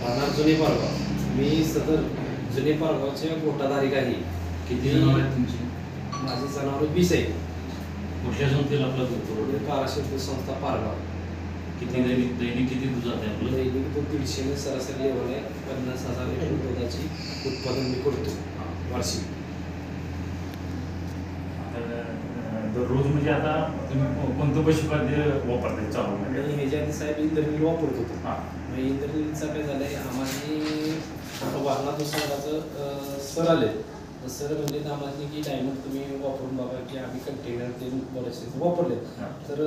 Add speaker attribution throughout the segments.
Speaker 1: राहणार जुने पारगाव. मी सदर जुने पारगावच्या गोटाधारी काही.
Speaker 2: किती जनावर आहेत तुमची?
Speaker 1: माझी जनावर 20 आहे.
Speaker 2: कुठल्या संस्थेला आपला दूध पुरवठा?
Speaker 1: बाराशे दूध संस्था पारगाव.
Speaker 2: किती दैनिक किती दूध जाते आपलं?
Speaker 1: दैनिक दूध 150 ने सरासरी लेवल आहे. 50,000 लिटर दुधाची उत्पादन मी करतो वार्षिक.
Speaker 2: दररोज म्हणजे आता तुम्ही कोणतं पशुखाद्य वापरताय चालू म्हणजे?
Speaker 1: आणि ह्याच्या आधी साहेब इंद्रनील वापरत होतो.
Speaker 2: हां.
Speaker 1: मग इंद्रनीलचा काय झालंय आम्हाला वाहनात संघाचं सर आले. सर म्हणजे आम्हाला की डायमंड तुम्ही वापरून बघा की आम्ही कंटेनर ते बरेचसे वापरले. तर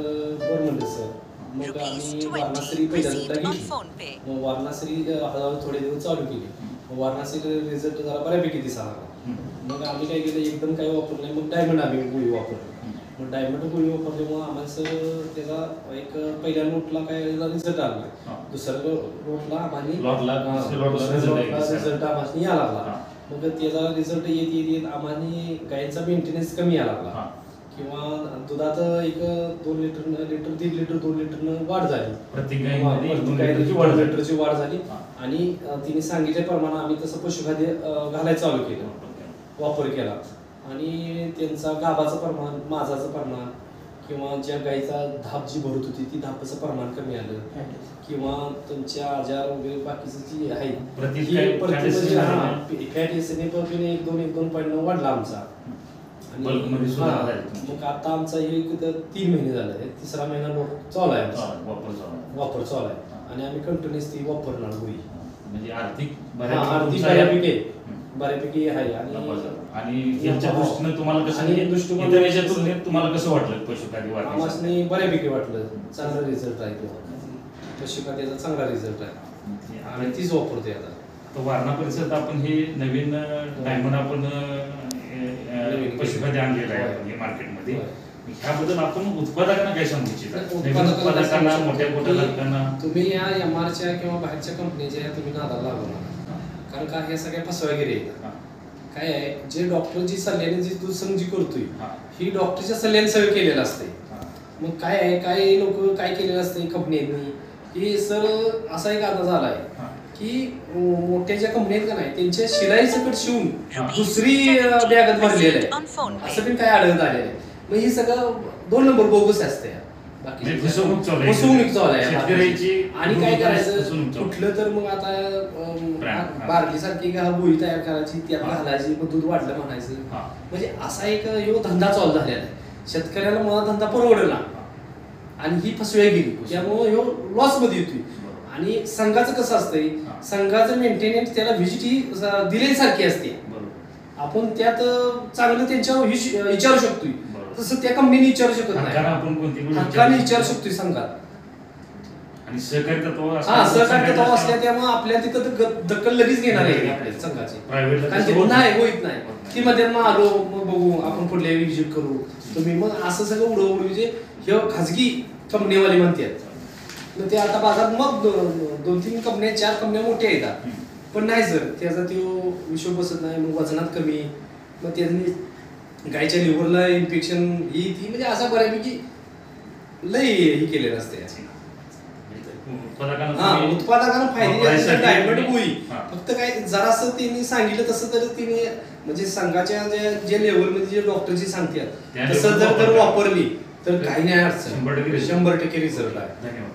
Speaker 1: बरं म्हणले सर. मग आम्ही वारणाश्री पहिल्यांदा घेतली. मग वारणाश्री हळूहळू थोडे दिवस चालू केली. वारणाश्री रिझल्ट जरा बऱ्यापैकी दिसायला. मग आम्ही काय केलं एकदम काही वापरलं नाही. मग डायमंड आम्ही गोळी वापरली. मग डायमंड गोळी वापरल्यामुळे आम्हाला सर त्याचा एक पहिल्या नोटला काय रिझल्ट आला नाही. दुसऱ्या नोटला आम्हाला रिझल्ट आम्हाला यायला लागला. मग त्याचा रिझल्ट येत येत येत आम्हाला गायीचा मेंटेनन्स कमी यायला लागला. किंवा दुधात एक 2 लिटर 1.5 लिटर 2 लिटरनं वाढ झाली.
Speaker 2: प्रत्येक
Speaker 1: लिटरची वाढ झाली. आणि तिने सांगितल्याप्रमाणे आम्ही तसं पशुखाद्य घालायला चालू केलं, वापर केला. आणि त्यांचा गाभाचं प्रमाण, माझाचं प्रमाण किंवा ज्या गाईचा धाप जी भरत होती ती धापाचं प्रमाण कमी आलं. किंवा तुमच्या आजार वगैरे बाकीचं जी आहे फॅट एसने पण 1-2.9 वाढला आमचा. मग आता आमचा हे 3 महिने झाले. 3रा महिना चालू आहे वापर चालू आहे. आणि आम्ही कंटिन्युअस ती वापरणार गोळी.
Speaker 2: म्हणजे आर्थिक
Speaker 1: बऱ्यापैकी आहे.
Speaker 2: आणि यांच्या दृष्टीने तुम्हाला कसं तुलनेत तुम्हाला कसं वाटलं पशुखाद्य
Speaker 1: आम्हाला बऱ्यापैकी वाटलं. चांगला रिझल्ट आहे किंवा पशुखाद्याचा चांगला रिझल्ट आहे आणि तीच वापरते आता.
Speaker 2: तर वारणा परिसरात आपण हे नवीन डायमंड आपण पशुखाद्य आणलेलं आहे मार्केटमध्ये. ह्याबद्दल आपण उत्पादकांना काय सांगू इच्छिता? उत्पादकांना मोठ्या धारकांना
Speaker 1: तुम्ही या MRच्या किंवा बाहेरच्या कंपनीच्या तुम्ही नादाला लागू नका. कारण का हे सगळ्या फसवेगिरी आहेत. काय आहे जे डॉक्टरची सल्ल्याने जी दूध संजी करतोय ही डॉक्टरच्या सल्ल्याने सगळं केलेलं असते. मग काय आहे काही लोक काय केलेलं असते कंपनीने की सर असा एक अंदाज आलाय की मोठ्या ज्या कंपनी आहेत का नाही त्यांच्या शिलाई सकट शिवून दुसरी बॅगत भरलेलं आहे असं पण काय आढळत आलेलं आहे. मग ही सगळं 2 नंबर बोगस असते.
Speaker 2: फसवणूक
Speaker 1: चालू आहे. आणि काय करायचं कुठलं तर मग आता बारली सारखी गोळी तयार करायची त्यात घालायची मग दूध वाढलं म्हणायचं. म्हणजे असा एक धंदा चालू झालेला आहे. शेतकऱ्याला मला धंदा परवडला आणि ही फसवेगिरी त्यामुळे ह्यो लॉस मध्ये येतोय. आणि संघाचं कसं असतंय संघाचं मेंटेनन्स त्याला व्हिजिट ही दिलेली सारखी असते. आपण त्यात चांगलं त्यांच्यावर विचारू शकतोय तसं त्या कंपनीने विचारू शकत नाही. हक्काने विचारू शकतोय संघात.
Speaker 2: आणि सहकारी तत्व
Speaker 1: असल्या त्यामुळे आपल्या तिथं दखल लगेच घेणार आहे आपल्या संघाची. नाही होत नाही ती मध्ये मग आलो मग बघू आपण कुठल्या विजिट करू तुम्ही मग असं सगळं उडवून म्हणजे हे खाजगी कंपनीवाले म्हणतात. मग ते आता बाजारात मग 2-3 कंपन्या 4 कंपन्या मोठ्या येतात. पण नाही सर त्याचा तो विषय बसत नाही. मग वजनात कमी मग त्यांनी गायच्या लिव्हरला इन्फेक्शन ही ती म्हणजे असा बऱ्यापैकी लय ही केलेलं असते. उत्पादकांना फायदे डायमंड गोळी फक्त काय जरासं त्यांनी सांगितलं तसं तर तिने म्हणजे संघाच्या जे लेवल मध्ये जे डॉक्टरची सांगतात तसं जर वापरली तर काही नाही अडचण. 100% रिझल्ट आहे.
Speaker 2: धन्यवाद.